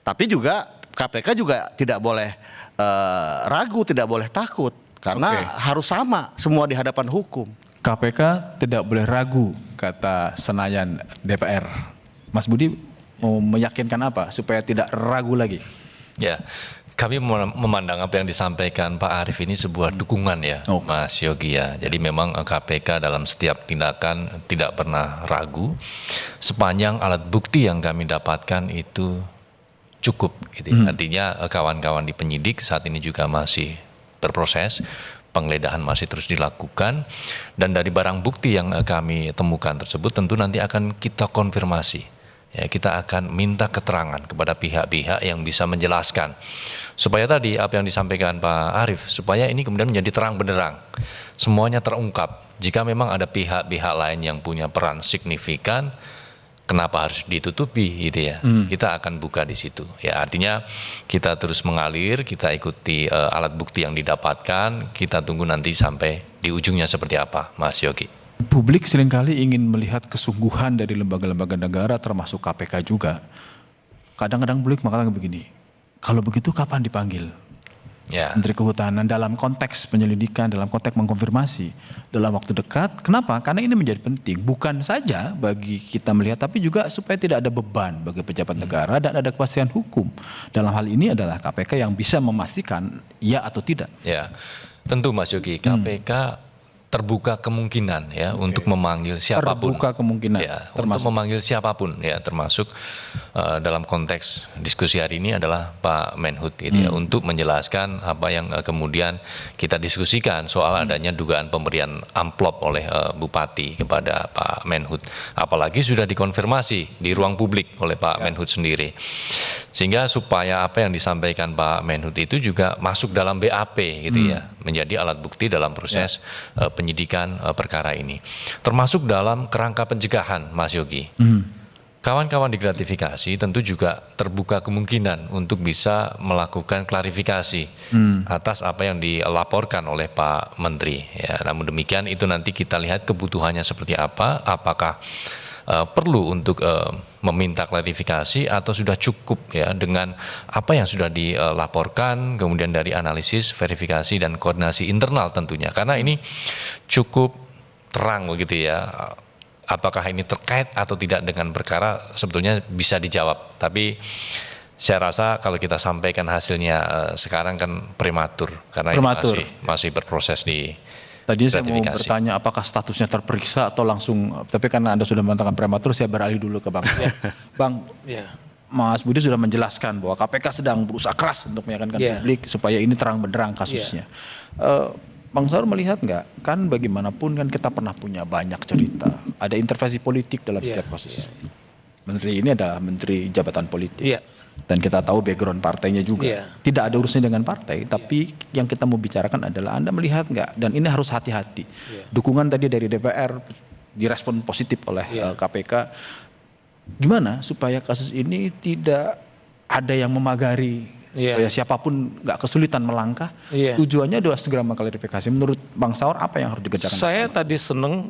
Tapi juga KPK juga tidak boleh ragu, tidak boleh takut. Karena harus sama semua di hadapan hukum. KPK tidak boleh ragu, kata Senayan DPR. Mas Budi mau meyakinkan apa supaya tidak ragu lagi? Ya, kami memandang apa yang disampaikan Pak Arief ini sebuah dukungan ya, Mas Yogi ya. Jadi memang KPK dalam setiap tindakan tidak pernah ragu sepanjang alat bukti yang kami dapatkan itu cukup. Gitu. Artinya kawan-kawan di penyidik saat ini juga masih berproses, penggeledahan masih terus dilakukan, dan dari barang bukti yang kami temukan tersebut tentu nanti akan kita konfirmasi. Ya, kita akan minta keterangan kepada pihak-pihak yang bisa menjelaskan supaya tadi apa yang disampaikan Pak Arief, supaya ini kemudian menjadi terang benderang, semuanya terungkap. Jika memang ada pihak-pihak lain yang punya peran signifikan, kenapa harus ditutupi gitu ya? Kita akan buka di situ. Ya, artinya kita terus mengalir, kita ikuti alat bukti yang didapatkan, kita tunggu nanti sampai di ujungnya seperti apa, Mas Yogi. Publik seringkali ingin melihat kesungguhan dari lembaga-lembaga negara termasuk KPK juga. Kadang-kadang publik mengatakan begini, kalau begitu kapan dipanggil Menteri Kehutanan dalam konteks penyelidikan, dalam konteks mengkonfirmasi dalam waktu dekat? Kenapa? Karena ini menjadi penting, bukan saja bagi kita melihat, tapi juga supaya tidak ada beban bagi pejabat negara dan ada kepastian hukum. Dalam hal ini adalah KPK yang bisa memastikan ya atau tidak. Ya, tentu Mas Yogi, KPK terbuka kemungkinan ya untuk memanggil siapapun. Terbuka kemungkinan. Ya, untuk memanggil siapapun ya, termasuk dalam konteks diskusi hari ini adalah Pak Menhut gitu ya, untuk menjelaskan apa yang kemudian kita diskusikan soal adanya dugaan pemberian amplop oleh Bupati kepada Pak Menhut. Apalagi sudah dikonfirmasi di ruang publik oleh Pak Menhut sendiri. Sehingga supaya apa yang disampaikan Pak Menhut itu juga masuk dalam BAP gitu ya, menjadi alat bukti dalam proses penyidikan perkara ini. Termasuk dalam kerangka pencegahan, Mas Yogi. Kawan-kawan di gratifikasi tentu juga terbuka kemungkinan untuk bisa melakukan klarifikasi atas apa yang dilaporkan oleh Pak Menteri. Ya, namun demikian itu nanti kita lihat kebutuhannya seperti apa, apakah perlu untuk meminta klarifikasi atau sudah cukup ya dengan apa yang sudah dilaporkan, kemudian dari analisis, verifikasi dan koordinasi internal tentunya, karena ini cukup terang begitu ya. Apakah ini terkait atau tidak dengan perkara sebetulnya bisa dijawab, tapi saya rasa kalau kita sampaikan hasilnya sekarang kan prematur karena ini masih berproses di Tadinya saya mau gratifikasi. bertanya apakah statusnya terperiksa atau langsung, tapi karena Anda sudah mengatakan prematur, saya beralih dulu ke Bang. Bang, Mas Budi sudah menjelaskan bahwa KPK sedang berusaha keras untuk meyakinkan publik supaya ini terang benderang kasusnya. Bang Saur melihat nggak, kan bagaimanapun kan kita pernah punya banyak cerita, ada intervensi politik dalam setiap kasus. Menteri ini adalah menteri jabatan politik. Dan kita tahu background partainya juga. Tidak ada urusannya dengan partai, tapi yang kita mau bicarakan adalah Anda melihat nggak, dan ini harus hati-hati. Dukungan tadi dari DPR direspon positif oleh KPK. Gimana supaya kasus ini tidak ada yang memagari, supaya siapapun nggak kesulitan melangkah. Tujuannya adalah segera mengklarifikasi. Menurut Bang Saur apa yang harus dikerjakan? Saya tadi seneng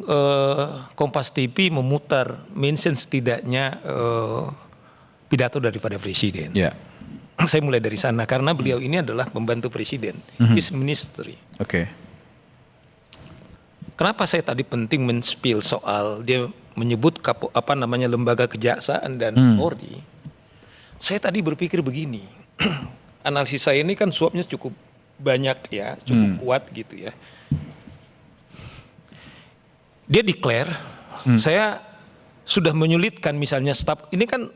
Kompas TV memutar mention setidaknya pidato daripada Presiden. Saya mulai dari sana karena beliau ini adalah pembantu Presiden, His Ministry. Kenapa saya tadi penting men-spill soal dia menyebut lembaga kejaksaan dan Polri? Saya tadi berpikir begini, analisis saya ini kan suapnya cukup banyak ya, cukup kuat gitu ya. Dia declare, saya sudah menyulitkan misalnya staf, ini kan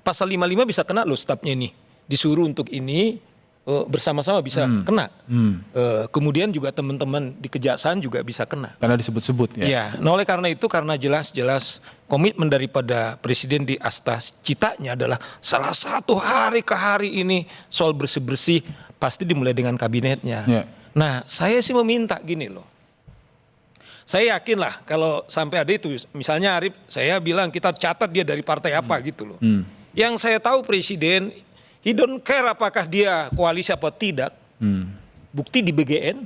pasal 55 bisa kena loh stafnya ini, disuruh untuk ini bersama-sama bisa kena. Kemudian juga teman-teman di kejaksaan juga bisa kena. Karena disebut-sebut Nah oleh karena itu, karena jelas-jelas komitmen daripada Presiden di asta citanya adalah salah satu hari ke hari ini soal bersih-bersih pasti dimulai dengan kabinetnya. Nah saya sih meminta gini loh. Saya yakin lah kalau sampai ada itu, misalnya Arief, saya bilang kita catat dia dari partai apa gitu loh. Yang saya tahu Presiden, he don't care apakah dia koalisi apa tidak. Bukti di BGN,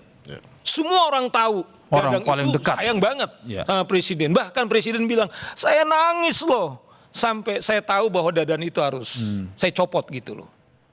semua orang tahu. Orang Dadang paling itu dekat. sayang banget sama Presiden. Bahkan Presiden bilang, saya nangis loh. Sampai saya tahu bahwa Dadan itu harus saya copot gitu loh.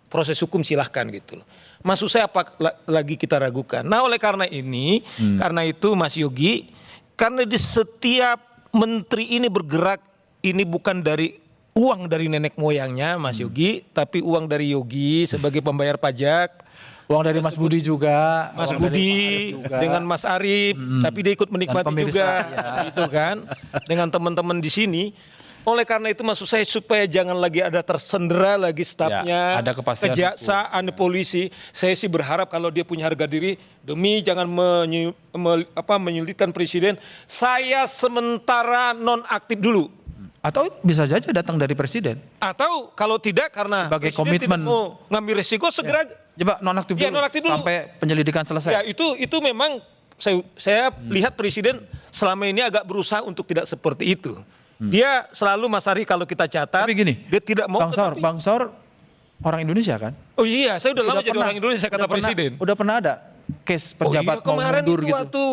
Proses hukum silahkan gitu loh. Maksud saya apa lagi kita ragukan. Nah oleh karena ini, karena itu Mas Yogi, karena di setiap menteri ini bergerak, ini bukan dari uang dari nenek moyangnya Mas Yogi, tapi uang dari Yogi sebagai pembayar pajak. Uang dari Mas Budi juga. Mas Budi dengan Mas Arief, tapi dia ikut menikmati juga, gitu kan, dengan teman-teman di sini. Oleh karena itu maksud saya supaya jangan lagi ada tersendera lagi stafnya, ada kepastian kejaksaan, polisi. Saya sih berharap kalau dia punya harga diri, demi jangan menyulitkan Presiden, saya sementara nonaktif dulu. Atau bisa saja datang dari Presiden. Atau kalau tidak karena sebagai Presiden komitmen tidak mau ngambil resiko segera. Coba nonaktif dulu, dulu sampai penyelidikan selesai. Ya itu memang saya lihat Presiden selama ini agak berusaha untuk tidak seperti itu. Dia selalu Mas Ari kalau kita catat, tapi gini, dia tidak mau. Bang Saur orang Indonesia kan? Oh iya, saya udah lama jadi orang Indonesia kata Presiden. Udah pernah ada case pejabat mau kemarin mundur itu gitu.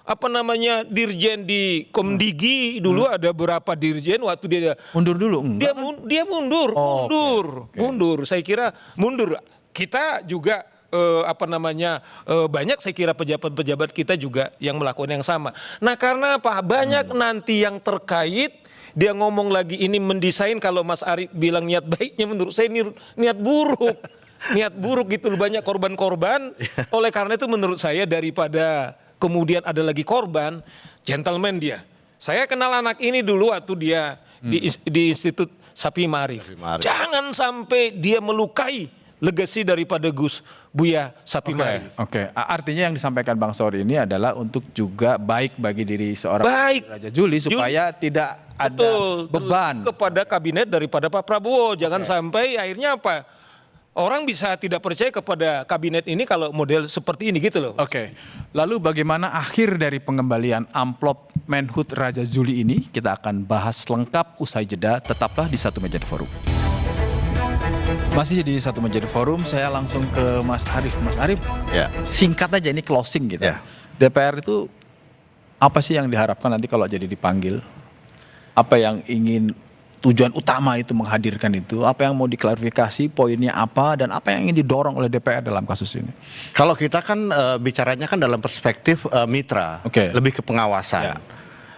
Waktu dirjen di Komdigi dulu ada berapa dirjen waktu dia mundur dulu. Dia mundur. Saya kira mundur. Kita juga banyak saya kira pejabat-pejabat kita juga yang melakukan yang sama. Nah karena apa? Banyak nanti yang terkait. Dia ngomong lagi ini mendesain, kalau Mas Ari bilang niat baiknya, menurut saya ini niat buruk. Niat buruk gitu loh, banyak korban-korban. Oleh karena itu menurut saya daripada kemudian ada lagi korban, gentleman dia. Saya kenal anak ini dulu waktu dia di Institut Sapi Ma'arif. Jangan sampai dia melukai legasi daripada Gus Buya Sapi Ma'arif. Artinya yang disampaikan Bang Saur ini adalah untuk juga baik bagi diri seorang Raja Juli supaya tidak ada beban kepada kabinet daripada Pak Prabowo. Jangan sampai akhirnya apa? Orang bisa tidak percaya kepada kabinet ini kalau model seperti ini gitu loh. Lalu bagaimana akhir dari pengembalian amplop Menhut Raja Juli ini? Kita akan bahas lengkap usai jeda. Tetaplah di Satu Meja di Forum. Masih di Satu Meja di Forum, saya langsung ke Mas Arief. Mas Arief, singkat aja ini closing gitu. DPR itu apa sih yang diharapkan nanti kalau jadi dipanggil? Apa yang ingin tujuan utama itu menghadirkan itu? Apa yang mau diklarifikasi, poinnya apa, dan apa yang ingin didorong oleh DPR dalam kasus ini? Kalau kita kan bicaranya kan dalam perspektif mitra, lebih ke pengawasan.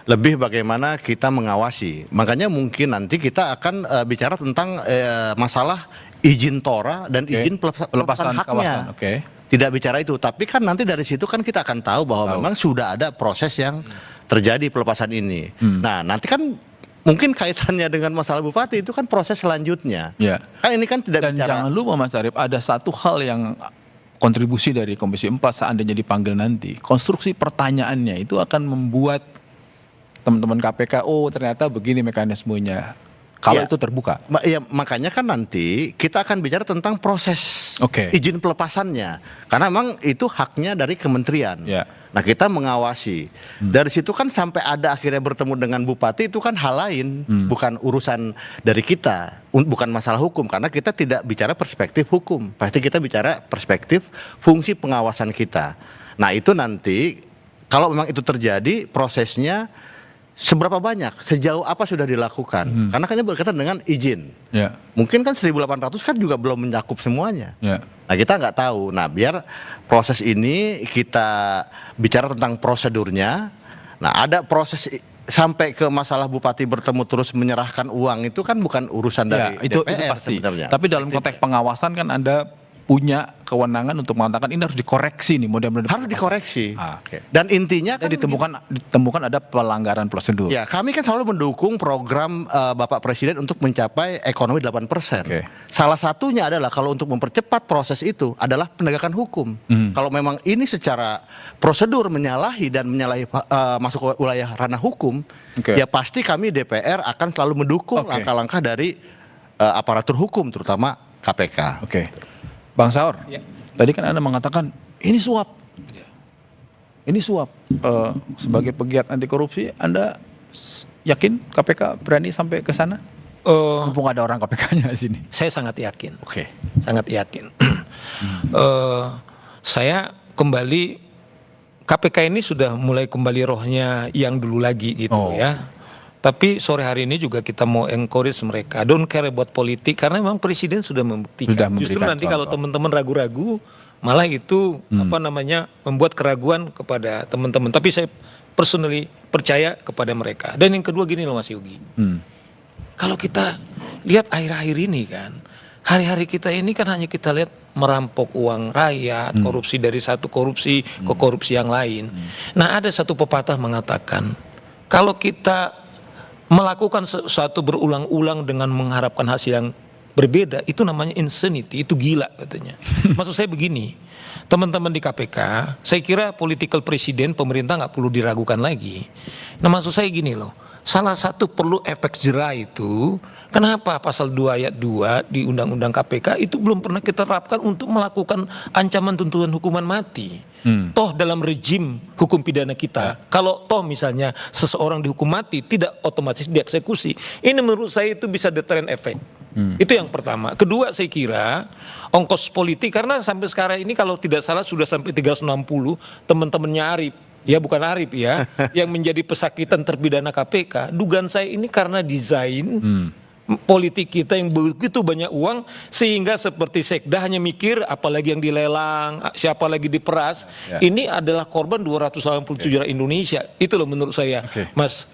Lebih bagaimana kita mengawasi. Makanya mungkin nanti kita akan bicara tentang masalah izin tora dan izin pelepasan haknya. tidak bicara itu. Tapi kan nanti dari situ kan kita akan tahu bahwa memang sudah ada proses yang terjadi pelepasan ini. Nah, nanti kan mungkin kaitannya dengan masalah bupati itu kan proses selanjutnya. Ya. Kan ini kan tidak Dan bicara. jangan lupa Mas Arief, ada satu hal yang kontribusi dari Komisi 4 seandainya dipanggil nanti. Konstruksi pertanyaannya itu akan membuat teman-teman KPK, oh ternyata begini mekanismenya. Kalau Ya. itu terbuka. Ya, makanya kan nanti kita akan bicara tentang proses Oke. izin pelepasannya. Karena memang itu haknya dari kementerian. Ya. Nah, kita mengawasi. Dari situ kan sampai ada akhirnya bertemu dengan bupati itu kan hal lain, bukan urusan dari kita, bukan masalah hukum karena kita tidak bicara perspektif hukum. Pasti kita bicara perspektif fungsi pengawasan kita. Nah, itu nanti kalau memang itu terjadi prosesnya seberapa banyak, sejauh apa sudah dilakukan? Karena kan ini berkaitan dengan izin. Ya. Mungkin kan 1.800 kan juga belum mencakup semuanya. Ya. Nah, kita nggak tahu. Nah, biar proses ini kita bicara tentang prosedurnya. Nah, ada proses sampai ke masalah bupati bertemu terus menyerahkan uang itu kan bukan urusan dari itu DPR pasti. sebenarnya. Tapi dalam konteks pengawasan kan Anda punya kewenangan untuk mengatakan ini harus dikoreksi nih model-model. Harus dikoreksi. Oke. Dan intinya kan ditemukan ada pelanggaran prosedur. ya, kami kan selalu mendukung program Bapak Presiden untuk mencapai ekonomi 8%. Oke. Salah satunya adalah kalau untuk mempercepat proses itu adalah penegakan hukum. Kalau memang ini secara prosedur menyalahi dan masuk ke wilayah ranah hukum, Oke. ya pasti kami DPR akan selalu mendukung Oke. langkah-langkah dari aparatur hukum terutama KPK. Oke. Bang Saur, tadi kan Anda mengatakan ini suap. Ini suap. Sebagai pegiat anti korupsi, Anda yakin KPK berani sampai ke sana? Mumpung ada orang KPK-nya di sini. Saya sangat yakin. Oke. Sangat yakin. Saya kembali, KPK ini sudah mulai kembali rohnya yang dulu lagi gitu ya. Tapi sore hari ini juga kita mau encourage mereka, don't care about politik karena memang presiden sudah membuktikan. Justru nanti kalau teman-teman ragu-ragu, malah itu membuat keraguan kepada teman-teman. Tapi saya personally percaya kepada mereka. Dan yang kedua gini loh Mas Yogi, kalau kita lihat akhir-akhir ini kan, hari-hari kita ini kan hanya kita lihat merampok uang rakyat, korupsi dari satu korupsi ke korupsi yang lain. Nah, ada satu pepatah mengatakan, kalau kita melakukan sesuatu berulang-ulang dengan mengharapkan hasil yang berbeda, itu namanya insanity, itu gila katanya. Maksud saya begini, teman-teman di KPK, saya kira political presiden, pemerintah nggak perlu diragukan lagi. Nah, maksud saya gini loh, salah satu perlu efek jerah itu, kenapa pasal 2 ayat 2 di Undang-Undang KPK itu belum pernah kita terapkan untuk melakukan ancaman tuntutan hukuman mati. Toh dalam rejim hukum pidana kita, kalau toh misalnya seseorang dihukum mati tidak otomatis dieksekusi. Ini menurut saya itu bisa deterrent effect. Itu yang pertama. Kedua, saya kira ongkos politik, karena sampai sekarang ini kalau tidak salah sudah sampai 360 teman-temannya Arif, ya bukan Arif ya, yang menjadi pesakitan terpidana KPK. Dugaan saya ini karena desain politik kita yang begitu banyak uang sehingga seperti Sekda hanya mikir apalagi yang dilelang, siapa lagi diperas. Ini adalah korban 287 juta Indonesia. Itu loh menurut saya, Mas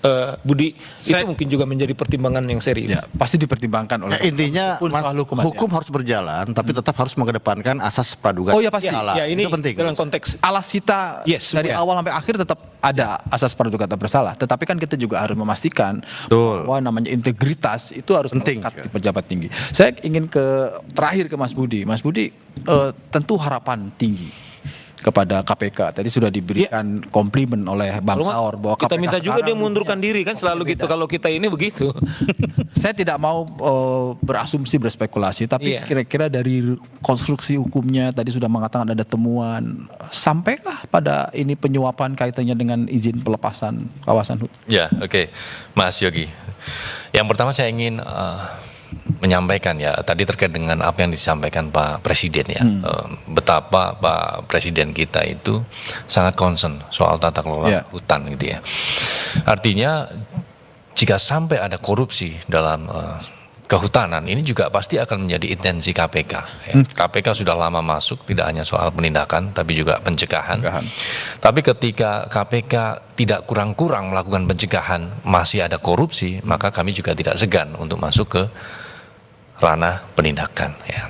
Budi, itu mungkin juga menjadi pertimbangan yang serius. Ya, pasti dipertimbangkan oleh intinya hukum harus berjalan, tapi tetap harus mengedepankan asas praduga. Oh ya pasti. bersalah. Ya, ini itu penting. dalam konteks Alas kita dari awal sampai akhir tetap ada asas praduga tak bersalah. Tetapi kan kita juga harus memastikan bahwa namanya integritas itu harus penting melekat di pejabat tinggi. Saya ingin terakhir ke Mas Budi. Mas Budi, tentu harapan tinggi kepada KPK. Tadi sudah diberikan komplimen oleh Bang Saur bahwa kita KPK minta juga dia mundurkan dunia diri kan selalu gitu kalau kita ini begitu. Saya tidak mau berasumsi berspekulasi, tapi kira-kira dari konstruksi hukumnya tadi sudah mengatakan ada temuan, sampaikah pada ini penyuapan kaitannya dengan izin pelepasan kawasan hutan? Ya, oke. Mas Yogi. Yang pertama saya ingin menyampaikan ya tadi terkait dengan apa yang disampaikan Pak Presiden ya, betapa Pak Presiden kita itu sangat concern soal tata kelola hutan gitu ya. Artinya jika sampai ada korupsi dalam kehutanan ini juga pasti akan menjadi intensi KPK ya. KPK sudah lama masuk, tidak hanya soal penindakan tapi juga pencegahan. Tapi ketika KPK tidak kurang-kurang melakukan pencegahan, masih ada korupsi, maka kami juga tidak segan untuk masuk ke ranah penindakan ya.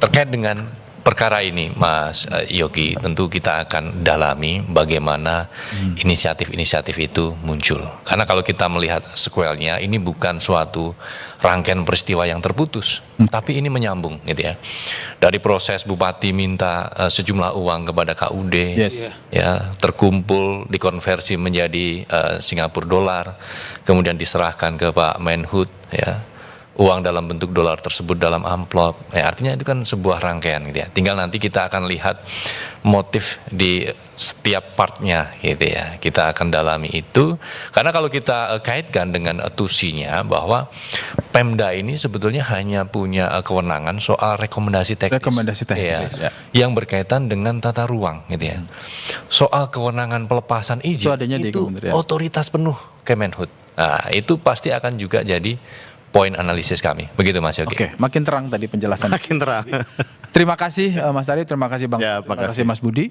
Terkait dengan perkara ini, Mas Yogi, tentu kita akan dalami bagaimana inisiatif-inisiatif itu muncul. Karena kalau kita melihat sequelnya, ini bukan suatu rangkaian peristiwa yang terputus, tapi ini menyambung, gitu ya. Dari proses Bupati minta sejumlah uang kepada KUD, ya, terkumpul, dikonversi menjadi Singapura dolar, kemudian diserahkan ke Pak Menhut, ya. Uang dalam bentuk dolar tersebut dalam amplop, ya, artinya itu kan sebuah rangkaian, gitu ya. Tinggal nanti kita akan lihat motif di setiap partnya, gitu ya. Kita akan dalami itu, karena kalau kita kaitkan dengan tusinya bahwa Pemda ini sebetulnya hanya punya kewenangan soal rekomendasi teknis, ya, yang berkaitan dengan tata ruang, gitu ya. Soal kewenangan pelepasan izin itu otoritas penuh Kemenhut. Nah, itu pasti akan juga jadi poin analisis kami. Begitu Mas Yogi. Oke, makin terang tadi penjelasan. Makin terang. Terima kasih Mas Ari, terima kasih Bang, Ya, terima kasih Mas Budi.